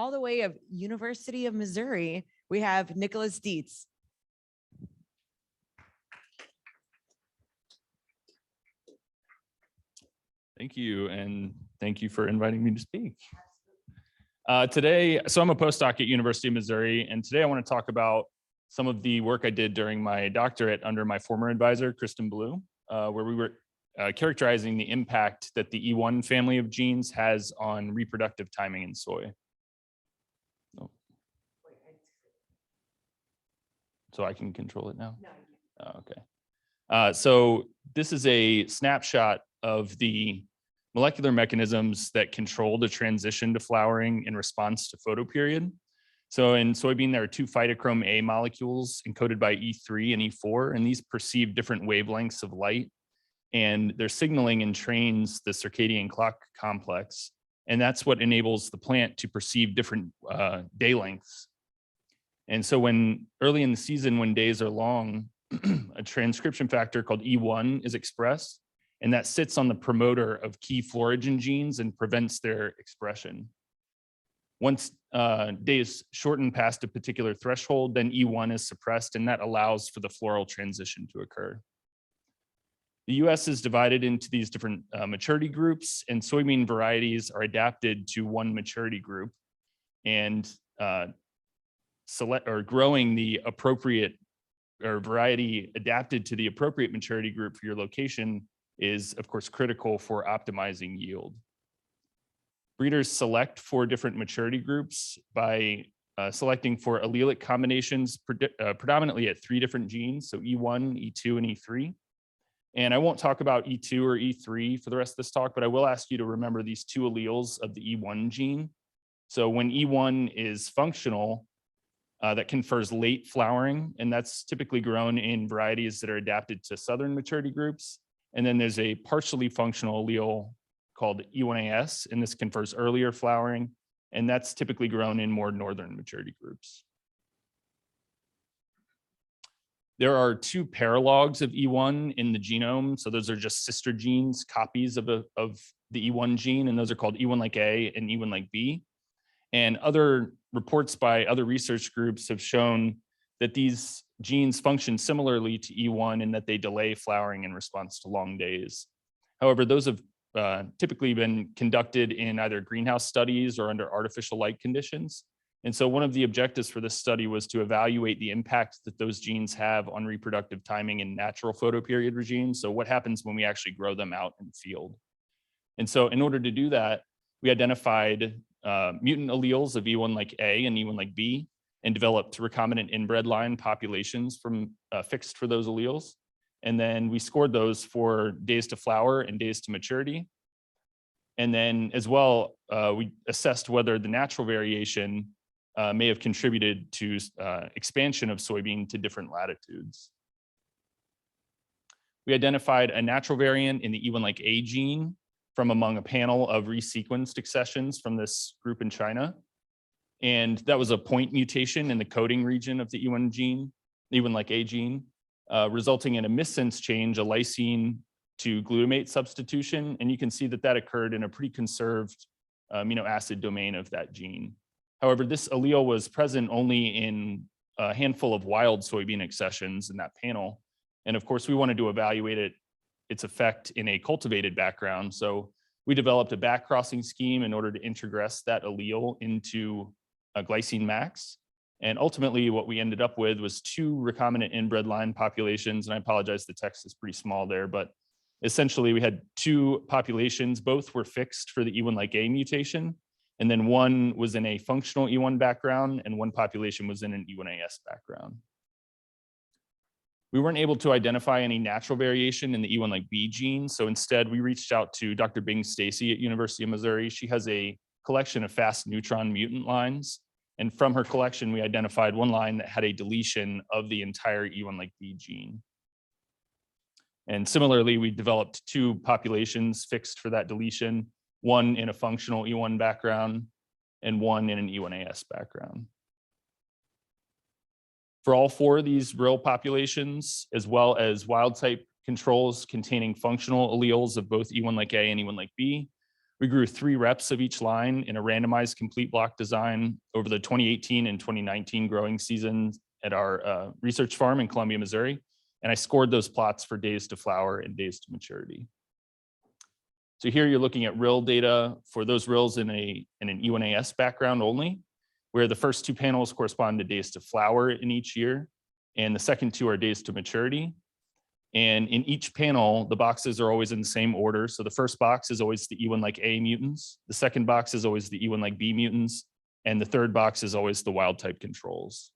all the way of University of Missouri, we have Nicholas Dietz. Thank you, and thank you for inviting me to speak. Today, so I'm a postdoc at University of Missouri, and today I want to talk about some of the work I did during my doctorate under my former advisor, Kristen Blue, where we were characterizing the impact that the E1 family of genes has on reproductive timing in soy. Oh. So I can control it now? No. Oh, okay. So this is a snapshot of the molecular mechanisms that control the transition to flowering in response to photoperiod. So in soybean, there are two phytochrome A molecules encoded by E3 and E4, and these perceive different wavelengths of light, and their signaling entrains the circadian clock complex, and that's what enables the plant to perceive different day lengths. And so when early in the season, when days are long, a transcription factor called E1 is expressed, and that sits on the promoter of key florigen genes and prevents their expression. Once days shorten past a particular threshold, then E1 is suppressed, and that allows for the floral transition to occur. The US is divided into these different maturity groups, and soybean varieties are adapted to one maturity group, and growing the appropriate or variety adapted to the appropriate maturity group for your location is, of course, critical for optimizing yield. Breeders select for different maturity groups by selecting for allelic combinations predominantly at 3 different genes, so E1, E2, and E3. And I won't talk about E2 or E3 for the rest of this talk, but I will ask you to remember these 2 alleles of the E1 gene. So when E1 is functional, that confers late flowering, and that's typically grown in varieties that are adapted to southern maturity groups. And then there's a partially functional allele called E1AS, and this confers earlier flowering, and that's typically grown in more northern maturity groups. There are 2 paralogs of E1 in the genome, so those are just sister genes, copies of the E1 gene, and those are called E1 like A and E1 like B. And other reports by other research groups have shown that these genes function similarly to E1 in that they delay flowering in response to long days. However, those have typically been conducted in either greenhouse studies or under artificial light conditions. And so one of the objectives for this study was to evaluate the impact that those genes have on reproductive timing in natural photoperiod regimes. So what happens when we actually grow them out in the field? And so in order to do that, we identified mutant alleles of E1 like A and E1 like B, and developed recombinant inbred line populations from fixed for those alleles. And then we scored those for days to flower and days to maturity. And then as well, we assessed whether the natural variation may have contributed to expansion of soybean to different latitudes. We identified a natural variant in the E1 like A gene from among a panel of resequenced accessions from this group in China. And that was a point mutation in the coding region of the E1 gene, E1 like A gene, resulting in a missense change, a lysine to glutamate substitution. And you can see that that occurred in a pretty conserved amino acid domain of that gene. However, this allele was present only in a handful of wild soybean accessions in that panel. And of course, we wanted to evaluate its effect in a cultivated background. So we developed a backcrossing scheme in order to introgress that allele into a glycine max. And ultimately what we ended up with was 2 recombinant inbred line populations. And I apologize, the text is pretty small there, but essentially we had 2 populations, both were fixed for the E1 like A mutation. And then one was in a functional E1 background and one population was in an E1AS background. We weren't able to identify any natural variation in the E1 like B gene. So instead we reached out to Dr. Bing Stacy at University of Missouri. She has a collection of fast neutron mutant lines. And from her collection, we identified one line that had a deletion of the entire E1 like B gene. And similarly, we developed 2 populations fixed for that deletion, one in a functional E1 background and one in an E1AS background. For all 4 of these real populations, as well as wild type controls containing functional alleles of both E1 like A and E1 like B, We grew 3 reps of each line in a randomized complete block design over the 2018 and 2019 growing seasons at our research farm in Columbia, Missouri. And I scored those plots for days to flower and days to maturity. So here you're looking at rill data for those rills in an E1AS background only, where the first 2 panels correspond to days to flower in each year, and the second 2 are days to maturity. And in each panel, the boxes are always in the same order. So the first box is always the E1 like A mutants. The second box is always the E1 like B mutants. And the third box is always the wild type controls.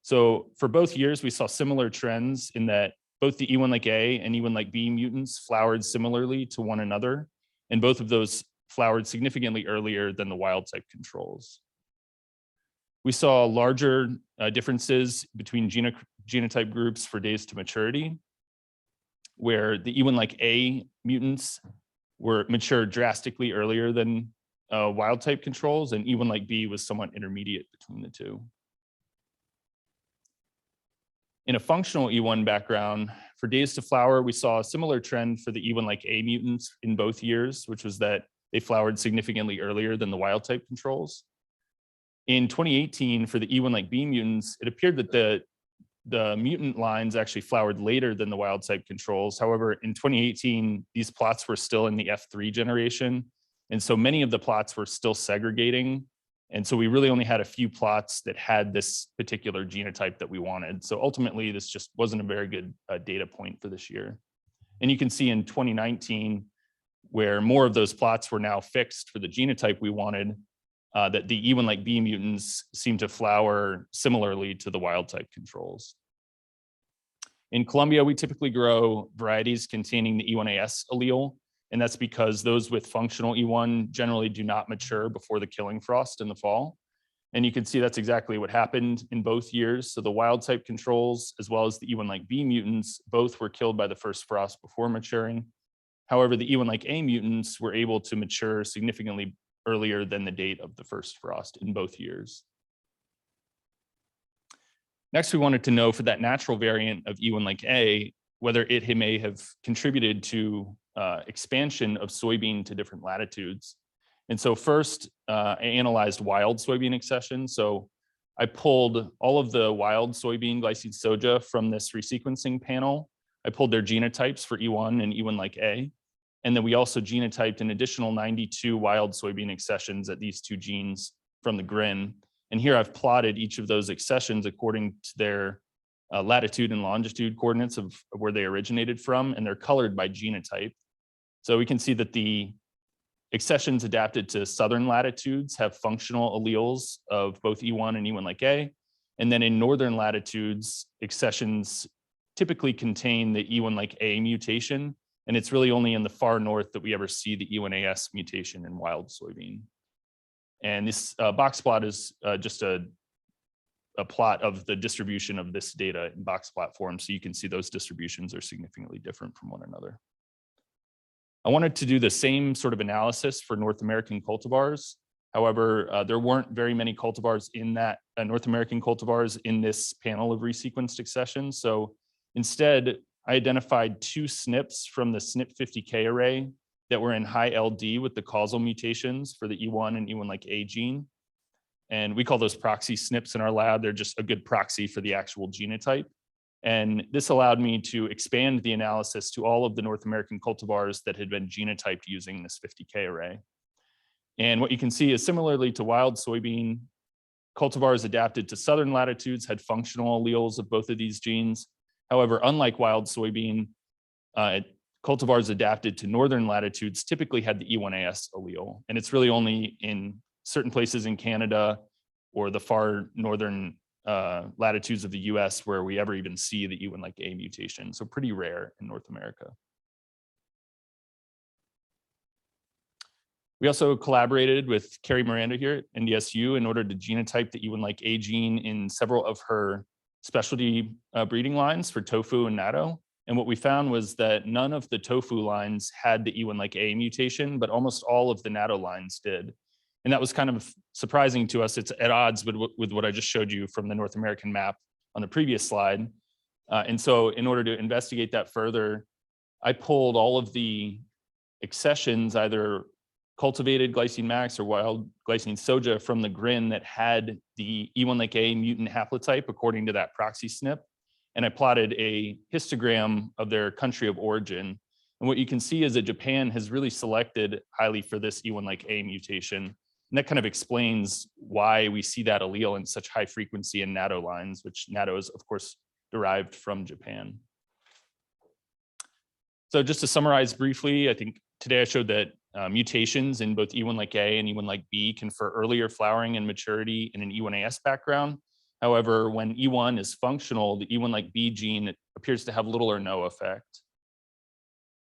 So for both years, we saw similar trends in that both the E1 like A and E1 like B mutants flowered similarly to one another. And both of those flowered significantly earlier than the wild type controls. We saw larger differences between genotype groups for days to maturity, where the E1 like A mutants were matured drastically earlier than wild type controls, and E1 like B was somewhat intermediate between the two. In a functional E1 background, for days to flower, we saw a similar trend for the E1 like A mutants in both years, which was that they flowered significantly earlier than the wild type controls. In 2018, for the E1 like B mutants, it appeared that the mutant lines actually flowered later than the wild type controls. However, in 2018, these plots were still in the F3 generation. And so many of the plots were still segregating. And so we really only had a few plots that had this particular genotype that we wanted. So ultimately, this just wasn't a very good data point for this year. And you can see in 2019, where more of those plots were now fixed for the genotype we wanted, that the E1 like B mutants seem to flower similarly to the wild type controls. In Colombia, we typically grow varieties containing the E1AS allele, and that's because those with functional E1 generally do not mature before the killing frost in the fall. And you can see that's exactly what happened in both years. So the wild type controls, as well as the E1 like B mutants, both were killed by the first frost before maturing. However, the E1 like A mutants were able to mature significantly earlier than the date of the first frost in both years. Next, we wanted to know for that natural variant of E1 like A, whether it may have contributed to expansion of soybean to different latitudes. And so first, I analyzed wild soybean accession. So I pulled all of the wild soybean glycine soja from this resequencing panel. I pulled their genotypes for E1 and E1 like A. And then we also genotyped an additional 92 wild soybean accessions at these 2 genes from the GRIN. And here I've plotted each of those accessions according to their latitude and longitude coordinates of where they originated from, and they're colored by genotype. So we can see that the accessions adapted to southern latitudes have functional alleles of both E1 and E1 like A. And then in northern latitudes, accessions typically contain the E1 like A mutation. And it's really only in the far north that we ever see the E1AS mutation in wild soybean. And this box plot is just a plot of the distribution of this data in box plot form. So you can see those distributions are significantly different from one another. I wanted to do the same sort of analysis for North American cultivars. However, there weren't very many cultivars in that North American cultivars in this panel of resequenced accessions. So instead, I identified 2 SNPs from the SNP 50K array that were in high LD with the causal mutations for the E1 and E1 like A gene. And we call those proxy SNPs in our lab. They're just a good proxy for the actual genotype. And this allowed me to expand the analysis to all of the North American cultivars that had been genotyped using this 50K array. And what you can see is similarly to wild soybean, cultivars adapted to southern latitudes had functional alleles of both of these genes. However, unlike wild soybean, cultivars adapted to northern latitudes typically had the E1AS allele. And it's really only in certain places in Canada or the far northern latitudes of the US where we ever even see the E1 like A mutation. So pretty rare in North America. We also collaborated with Carrie Miranda here at NDSU in order to genotype the E1 like A gene in several of her specialty breeding lines for tofu and natto. And what we found was that none of the tofu lines had the E1 like A mutation, but almost all of the natto lines did. And that was kind of surprising to us. It's at odds with what I just showed you from the North American map on the previous slide. And so in order to investigate that further, I pulled all of the accessions either cultivated glycine max or wild glycine soja from the GRIN that had the E1 like A mutant haplotype according to that proxy SNP. And I plotted a histogram of their country of origin. And what you can see is that Japan has really selected highly for this E1 like A mutation. And that kind of explains why we see that allele in such high frequency in natto lines, which natto is of course derived from Japan. So just to summarize briefly, I think today I showed that mutations in both E1 like A and E1 like B confer earlier flowering and maturity in an E1AS background. However, when E1 is functional, the E1 like B gene appears to have little or no effect.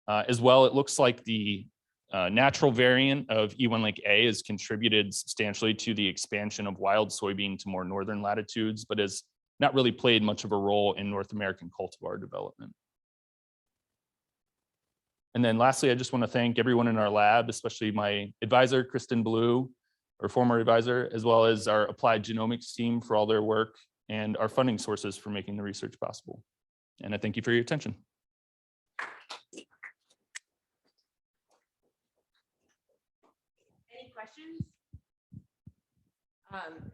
As well, it looks like the natural variant of E1 like A has contributed substantially to the expansion of wild soybean to more northern latitudes, but has not really played much of a role in North American cultivar development. And then lastly, I just want to thank everyone in our lab, especially my advisor, Kristen Blue, our former advisor, as well as our applied genomics team for all their work and our funding sources for making the research possible. And I thank you for your attention. Any questions?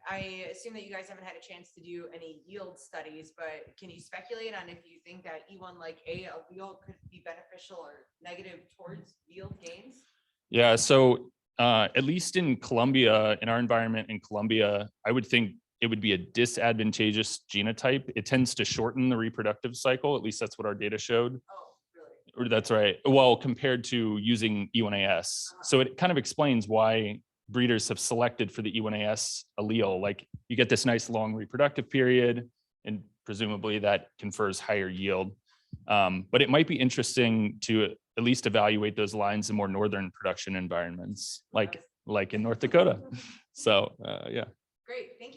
I assume that you guys haven't had a chance to do any yield studies, but can you speculate on if you think that E1 like A allele could be beneficial or negative towards yield gains? Yeah, so at least in Colombia, in our environment in Colombia, I would think it would be a disadvantageous genotype. It tends to shorten the reproductive cycle. At least that's what our data showed. Oh, really? That's right. Well, compared to using E1AS. So it kind of explains why breeders have selected for the E1AS allele. Like you get this nice long reproductive period, and presumably that confers higher yield. But it might be interesting to at least evaluate those lines in more northern production environments, like in North Dakota. So yeah. Great, thank you.